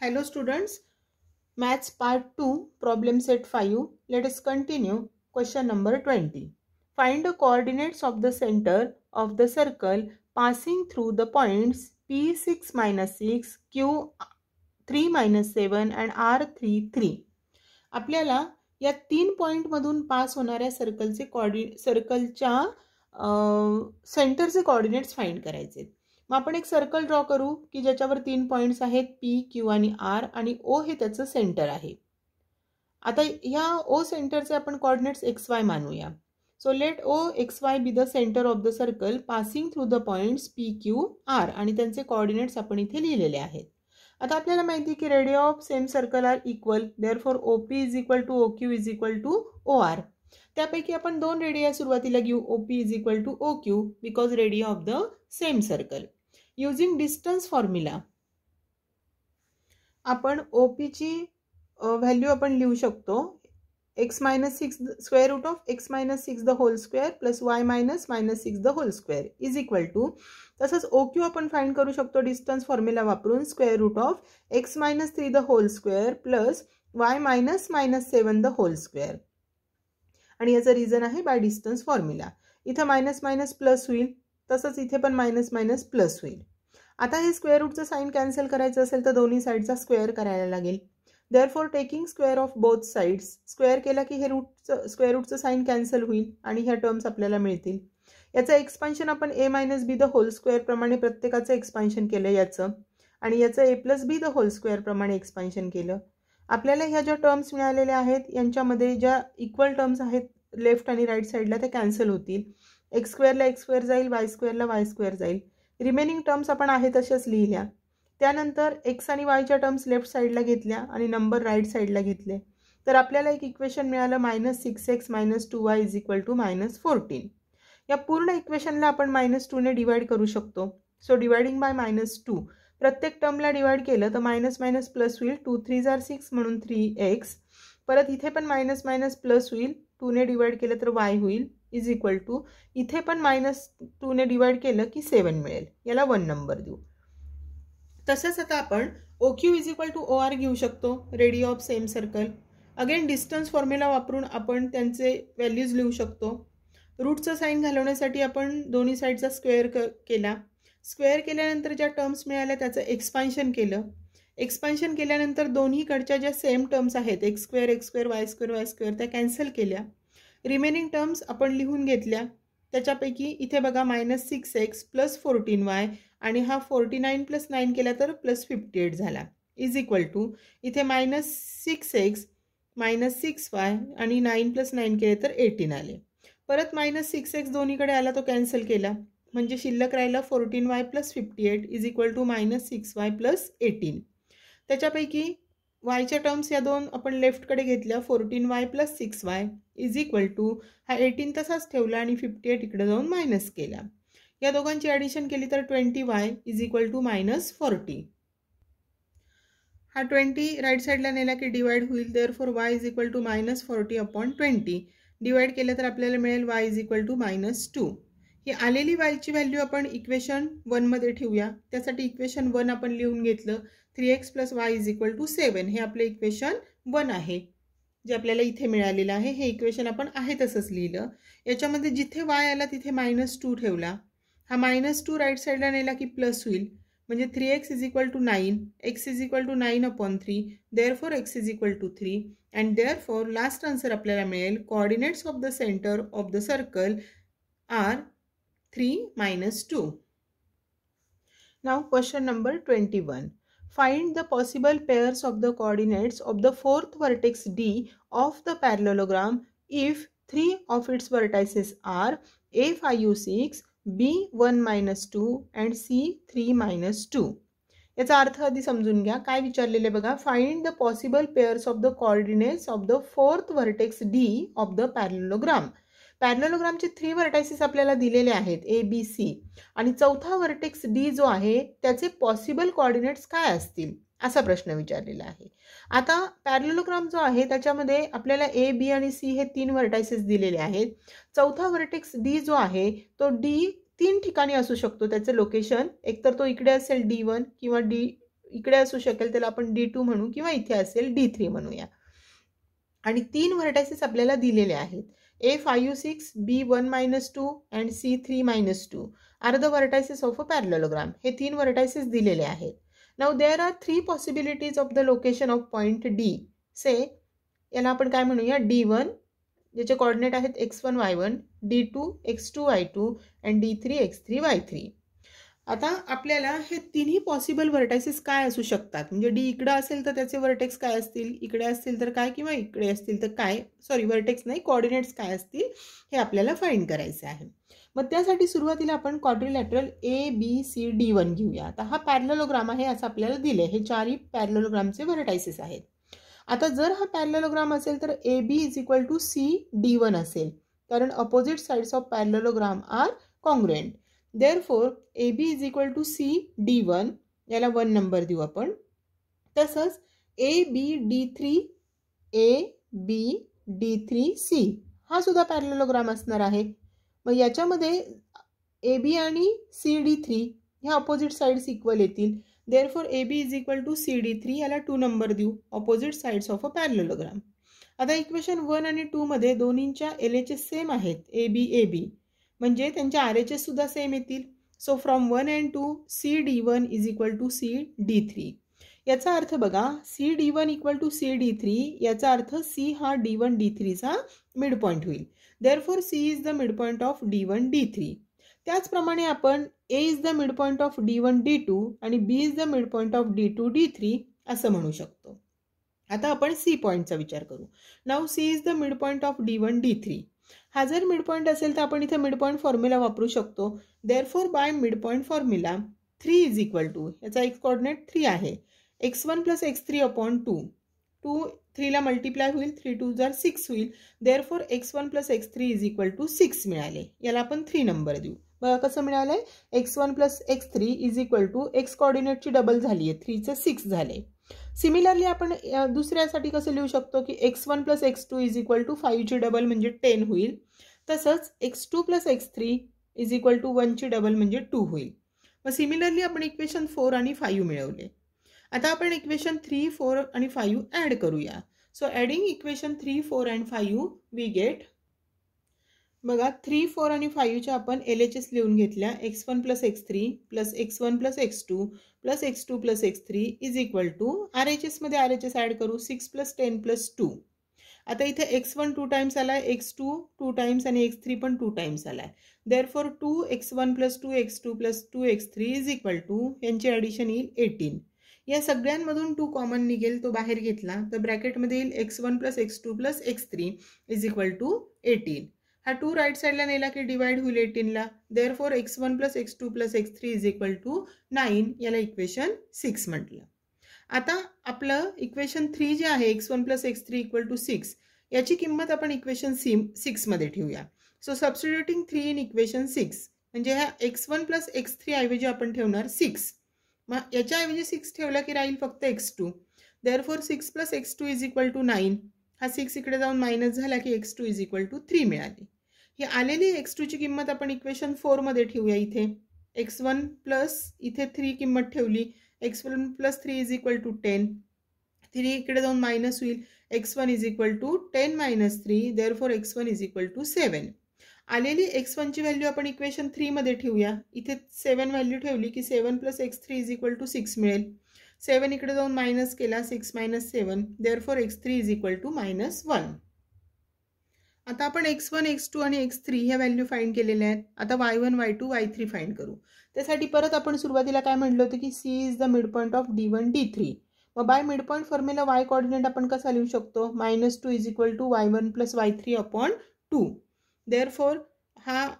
Hello students, Maths Part 2, Problem Set 5. Let us continue. Question number 20. Find the coordinates of the center of the circle passing through the points P6 minus 6, Q3 minus 7 and R3 3. आपल्याला या 3 point मधून pass होणाऱ्या सर्कलच्या सेंटरचे coordinates find करायचे. मग आपण एक सर्कल ड्रॉ करू की ज्याच्यावर 3 पॉइंट्स आहेत P, Q आणि R आणि O हे त्याचं सेंटर आहे. आता ह्या O सेंटरचे आपण कोऑर्डिनेट्स XY मानूया. So let OXY be the centre of the circle passing through the points P, Q, R आणि त्यांचे कोऑर्डिनेट्स आपण इथे लिहिलेले आहेत. आता आपल्याला माहिती आहे की radii of same circle are equal, therefore OP is equal to OQ is equal to OR. त्यापैकी आपण दोन रेडिया सुरुवातीला घेऊ, OP is equal to OQ because radii of the same circle. Using distance formula आपण OP ची value आपण लिहू शकतो x minus 6 square root of x minus 6 the whole square plus y minus minus 6 the whole square is equal to, तसंच OQ आपण find करू शकतो distance formula वापरून square root of x minus 3 the whole square plus y minus minus 7 the whole square. आणि याचा reason आहे by distance formula. इथे minus minus plus होईल, तसंच इथे पण मायनस मायनस प्लस होईल. आता हे स्क्वेअर रूटचं साइन कॅन्सल करायचं असेल तर दोन्ही साइडचा स्क्वेअर करायला लागेल. Therefore taking square of both sides, square केला की हे स्क्वेअर रूटचं साइन कॅन्सल होईल आणि ह्या टर्म्स आपल्याला मिळतील. याचं एक्सपान्शन आपण a minus b the whole square प्रमाणे प्रत्येकाचं एक्सपान्शन केलं याचं, आणि याचं a plus b the whole square प्रमाणे एक्सपान्शन केलं. आपल्याला ह्या ज्या टर्म्स मिळालेल्या आहेत यांच्यामध्ये ज्या इक्वल टर्म्स आहेत लेफ्ट आणि राईट साईडला त्या कॅन्सल होतील. एक्स स्क्वेअरला एक्स स्क्वेअर जाईल, वाय स्क्वेअरला वाय स्क्वेअर जाईल. रिमेनिंग टर्म्स आपण आहे तशाच लिहिल्या. त्यानंतर एक्स आणि वायच्या टर्म्स लेफ्ट साईडला घेतल्या आणि नंबर राईट साईडला घेतले, तर आपल्याला एक इक्वेशन मिळालं -6x - 2y is equal to -14. या पूर्ण इक्वेशनला आपण -2 ने डिवाइड करू शकतो. सो डिवाइडिंग बाय -2 प्रत्येक टर्मला डिवाइड केलं तर मायनस मायनस प्लस होईल. 2 3 जार 6 म्हणून 3x. परत इथे पण मायनस मायनस प्लस होईल, 2 ने डिवाइड केलं तर y होईल इज इक्वल टू, इथे पण -2 ने डिवाइड केलं की 7 मिळेल. याला 1 नंबर देऊ. तसंच आता आपण OQ is equal to OR घेऊ शकतो, radii of same circle. Again distance formula वापरून आपण त्यांचे व्हॅल्यूज लिहू शकतो. रूटचं साइन घालवण्यासाठी आपण दोन्ही साईडचा स्क्वेअर केला. स्क्वेअर केल्यानंतर ज्या टर्म्स मिळाल्या त्याचं एक्सपान्शन केलं. एक्सपान्शन केल्यानंतर दोन्हीकडच्या ज्या सेम टर्म्स आहेत एक्स स्क्वेअर वाय स्क्वेअर त्या कॅन्सल केल्या. रिमेनिंग टर्म्स आपण लिहून घेतल्या. त्याच्यापैकी इथे बघा -6x + 14y आणि हा 49 + 9 केला तर +58 झाला इज इक्वल टू, इथे -6x -6y आणि 9 + 9 केले तर 18 आले. परत -6x दोन्हीकडे आला तो कॅन्सल केला, म्हणजे शिल्लक राहिला 14y + 58 is equal to -6y + 18. त्याच्यापैकी वायच्या टर्म्स या दोन आपण लेफ्टकडे घेतल्या, 14y + 6y is equal to, हा 18 तसाच ठेवला आणि 58 इकडे जाऊन मायनस केला. या दोघांची ॲडिशन केली तर 20y इज इक्वल टू -40. हा 20 राईट साईडला नेला की डिवाइड होईल, therefore y is equal to -40/20. Divide केलं तर आपल्याला मिळेल y इज इक्वल टू -2. ही आलेली yची व्हॅल्यू आपण इक्वेशन 1 मध्ये ठेवूया. त्यासाठी इक्वेशन 1 आपण लिहून घेतलं, 3x + y is equal to 7. हे आपले इक्वेशन 1 आहे जे आपल्याला इथे मिळालेलं आहे. हे इक्वेशन आपण आहे तसंच लिहिलं. याच्यामध्ये जिथे y आला तिथे -2 ठेवला. हा -2 राईट साईडला नेला की प्लस होईल, म्हणजे 3x is equal to 9, x is equal to 9/3, therefore x is equal to 3 and therefore last answer आपल्याला मिळेल coordinates of the centre of the circle are 3 - 2. Now question number 21. Find the possible pairs of the coordinates of the fourth vertex D of the parallelogram if 3 of its vertices are A5, U6, B1 - 2 and C3 - 2. याचा अर्थ आधी समजून घ्या. काय विचारलेले बघा, find the possible pairs of the coordinates of the fourth vertex D of the parallelogram. पॅरलोग्रामचे 3 vertices आपल्याला दिलेले आहेत ABC, आणि चौथा वर्टेक्स D जो आहे त्याचे पॉसिबल कोऑर्डिनेट्स काय असतील असा प्रश्न विचारलेला आहे. आता पॅरलोग्राम जो आहे त्याच्यामध्ये आपल्याला A, B आणि C हे 3 वर्टायसेस दिलेले आहेत. चौथा वर्टेक्स D जो आहे तो D 3 ठिकाणी असू शकतो. त्याचं लोकेशन एकतर तो इकडे असेल D1 किंवा D इकडे असू शकेल त्याला आपण D2 म्हणू किंवा इथे असेल D3 म्हणूया. आणि 3 व्हर्टायसेस आपल्याला दिलेले आहेत. A5, 6, B1 - 2 and C3 - 2 are the vertices of a parallelogram. हे 3 व्हर्टायसेस दिलेले आहेत. Now there are 3 possibilities of the location of point D. Say याला आपण काय म्हणूया D1 ज्याचे कोऑर्डिनेट आहेत x1 y1, D2 x2 y2 and D3 x3 y3. आता आपल्याला हे तिन्ही पॉसिबल व्हर्टायसेस काय असू शकतात, म्हणजे डी इकडे असेल तर त्याचे व्हर्टेक्स काय असतील, इकडे असतील तर काय किंवा इकडे असतील तर काय, सॉरी व्हर्टेक्स नाही कोऑर्डिनेट्स काय असतील हे आपल्याला फाइंड करायचे आहे. मग त्यासाठी सुरुवातीला आपण क्वाड्रिलॅटरल ABCD1 घेऊया. आता हा पॅरलेलोग्राम आहे असं आपल्याला दिले, हे चारही पॅरलेलोग्रामचे व्हर्टायसेस आहेत. आता जर हा पॅरलेलोग्राम असेल तर AB = CD1 असेल, कारण opposite sides of parallelogram are congruent. Therefore AB = CD1 याला 1 नंबर देऊ आपण. तसंच ABD3 ABD3C हा सुद्धा पॅरलेलोग्राम असणार आहे. मग याच्यामध्ये AB आणि CD3 ह्या अपोजिट साइड्स इक्वल येतील. Therefore AB = CD3 याला 2 नंबर देऊ, opposite sides of a parallelogram. आता इक्वेशन 1 आणि 2 मध्ये दोन्हींच्या LHS सेम आहेत, AB म्हणजे त्यांच्या RHS सुद्धा सेम येतील. So from 1 and 2 CD1 = CD3. याचा अर्थ बघा CD1 = CD3 याचा अर्थ C हा D1 D3 चा मिड पॉइंट होईल. Therefore C is the mid point of D1 D3. त्याचप्रमाणे आपण A is the mid point of D1 D2 आणि B is the mid point of D2 D3 असं म्हणू शकतो. आता आपण C पॉइंटचा विचार करू. Now C is the mid point of D1 D3. हा जर मिड पॉइंट असेल तर आपण इथे मिड पॉइंट फॉर्म्युला वापरू शकतो. Therefore by mid point formula 3 = याचा एक्स कोऑर्डिनेट 3 आहे, x1 + x3 / 2. 2 3 ला मल्टिप्लाय होईल, 3 2 = 6 होईल. देअरफॉर x1 + x3 = 6 मिळाले. याला आपण 3 नंबर देऊ. बघा कसं मिळालंय, x1 + x3 = एक्स कोऑर्डिनेटची डबल झाली आहे, 3 चे 6 झाले. सिमिलरली आपण दुसऱ्यासाठी कसं लिहू शकतो की x1 + x2 = 5 ची डबल म्हणजे 10 होईल. तसंच x2 + x3 = 1 ची डबल म्हणजे 2 होईल. मग सिमिलरली आपण इक्वेशन 4 आणि 5 मिळवले. आता आपण इक्वेशन 3, 4 आणि 5 ॲड करूया. So adding equation 3, 4 and 5 we get, बघा 3, 4 आणि 5 च्या आपण LHS लिहून घेतल्या. x1 + x3 + x1 + x2 + x2 + x3 = RHS मध्ये RHS ॲड करू, 6 + 10 + 2. आता इथे x1 2 टाइम्स आलाय, x2 2 टाइम्स आणि x3 पण 2 टाइम्स आलाय. देअरफॉर 2x1 + 2x2 + 2x3 = यांची ॲडिशन येईल 18. या सगळ्यांमधून 2 कॉमन निघेल, तो बाहेर घेतला तर ब्रॅकेटमध्ये येईल x1 + x2 + x3 = 18. हा 2 राईट साईडला नेला की डिवाइड होईल 18 ला. Therefore x1 + x2 + x3 = 9. याला इक्वेशन 6 म्हटलं. आता आपलं इक्वेशन 3 जे आहे x1 + x3 = 6 याची किंमत आपण इक्वेशन 6 मध्ये ठेवूया. सो सबस्टिट्यूटिंग 3 इन इक्वेशन 6 म्हणजे ह्या x1 + x3 ऐवजी आपण ठेवणार 6. मग याच्याऐवजी 6 ठेवला की राहील फक्त x2. Therefore 6 + x2 = 9. हा 6 इकडे जाऊन मायनस झाला की x2 = 3 मिळाली. ही आलेली x2 ची किंमत आपण इक्वेशन 4 मध्ये ठेवूया. इथे x1 प्लस इथे 3 किंमत ठेवली, x1 + 3 = 10. 3 इकडे जाऊन मायनस होईल, x1 = 10 - 3. Therefore x1 = 7. आलेली x1 ची व्हॅल्यू आपण इक्वेशन 3 मध्ये ठेवूया. इथे 7 व्हॅल्यू ठेवली की 7 + x3 = 6 मिळेल. 7 इकडे जाऊन मायनस केला, 6 - 7. Therefore x3 = -1. आता आपण x1, x2 आणि x3 ह्या व्हॅल्यू फाइंड केलेल्या आहेत. आता y1, y2, y3 फाइंड करू. त्यासाठी परत आपण सुरुवातीला काय म्हटलं होतं की C is the mid point of D1 D3. मग by mid point formula y coordinate आपण कसा लिहू शकतो, -2 = y1 + y3 / 2. देअरफॉर हा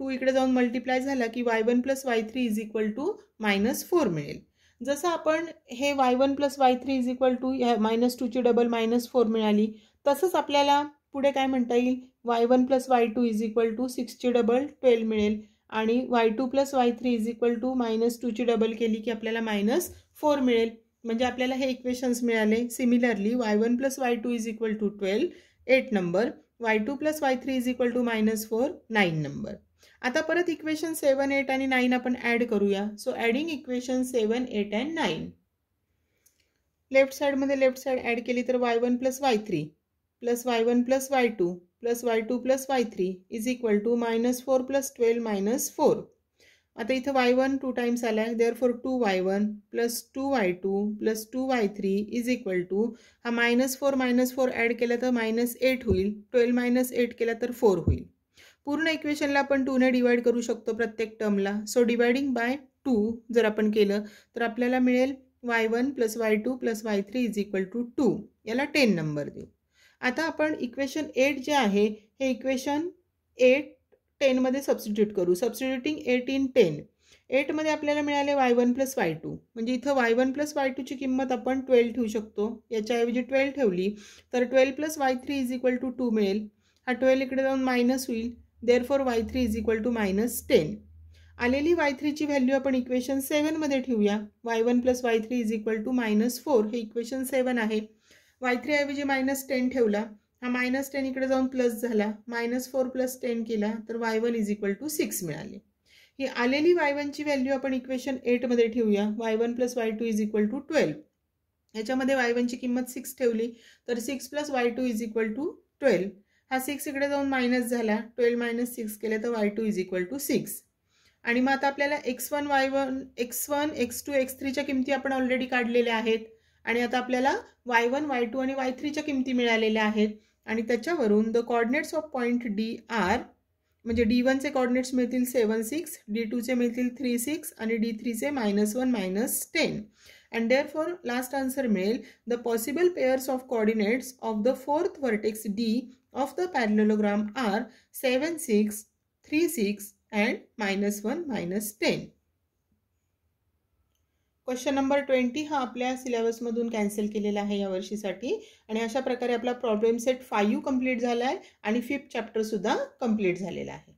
2 इकडे जाऊन मल्टिप्लाय झाला की y1 + y3 = -4 मिळेल. जसं आपण हे y1 + y3 = -2 ची डबल -4 मिळाली, तसंच आपल्याला पुढे काय म्हणता येईल, y1 + y2 = 6 ची डबल 12 मिळेल आणि y2 + y3 = -2 ची डबल केली की आपल्याला -4 मिळेल. म्हणजे आपल्याला हे इक्वेशन्स मिळाले. Similarly y1 + y2 = 12 8 number, y2 + y3 = -4 9 number. आता परत इक्वेशन 7, 8 आणि 9 आपण ॲड करूया. So adding equation 7, 8 and 9. Left साईडमध्ये लेफ्ट साईड ॲड केली तर y1 plus y3 plus y1 plus y2 plus y2 plus y3 is equal to -4 plus 12 -4. आता इथं y1 2 टाइम्स आला आहे, therefore 2y1 plus 2y2 plus 2y3 is equal to हा -4 add केला तर -8 होईल, 12 -8 केला तर 4 होईल. पूर्ण इक्वेशनला आपण 2 ने डिवाइड करू शकतो प्रत्येक टर्मला. सो डिवाइडिंग बाय 2 जर आपण केलं तर आपल्याला मिळेल y1 plus y2 plus y3 is equal to 2. याला 10 नंबर देऊ. आता आपण इक्वेशन 8 जे आहे हे इक्वेशन 8 10 मध्ये सबस्टिट्यूट करू. Substituting 8 in 10. 8 मध्ये आपल्याला मिळाले y1 प्लस y2, म्हणजे इथं y1 प्लस y2 ची किंमत आपण 12 ठेवू शकतो. याच्याऐवजी 12 ठेवली तर 12 plus y3 is equal to 2 मिळेल. हा 12 इकडे जाऊन मायनस होईल, therefore y3 is equal to -10. आलेली y3 ची व्हॅल्यू आपण इक्वेशन 7 मध्ये ठेवूया. y1 plus y3 is equal to -4 हे इक्वेशन 7 आहे. y3 ऐवजी -10 ठेवला, हा -10 इकडे जाऊन प्लस झाला, -4 प्लस 10 केला तर y1 इज इक्वल टू 6 मिळाले. ही आलेली y1 ची व्हॅल्यू आपण इक्वेशन 8 मध्ये ठेवूया. y1 plus y2 is equal to 12. याच्यामध्ये y1 ची किंमत 6 ठेवली तर 6 plus y2 is equal to 12. हा 6 इकडे जाऊन मायनस झाला, 12 - 6 केले तर y2 इज इक्वल टू 6. आणि मग आता आपल्याला x1 y1 x1 x2 x3 च्या किमती आपण ऑलरेडी काढलेल्या आहेत आणि आता आपल्याला y1 y2 आणि y3 च्या किमती मिळालेल्या आहेत आणि त्याच्यावरून the coordinates of point D are, म्हणजे D1 चे कोऑर्डिनेट्स मिळतील 7 6, D2 चे मिळतील 3 6 आणि D3 चे -1 -10. and therefore last answer मिळेल the possible pairs of coordinates of the fourth vertex D of the parallelogram are 7 6 3 6 and -1 -10. Question number 20 हा आपल्या सिलेबसमधून कॅन्सल केलेला आहे या वर्षीसाठी आणि अशा प्रकारे आपला प्रॉब्लेम सेट 5 कंप्लीट झाला आहे आणि 5th चॅप्टर सुद्धा कंप्लीट झालेला आहे.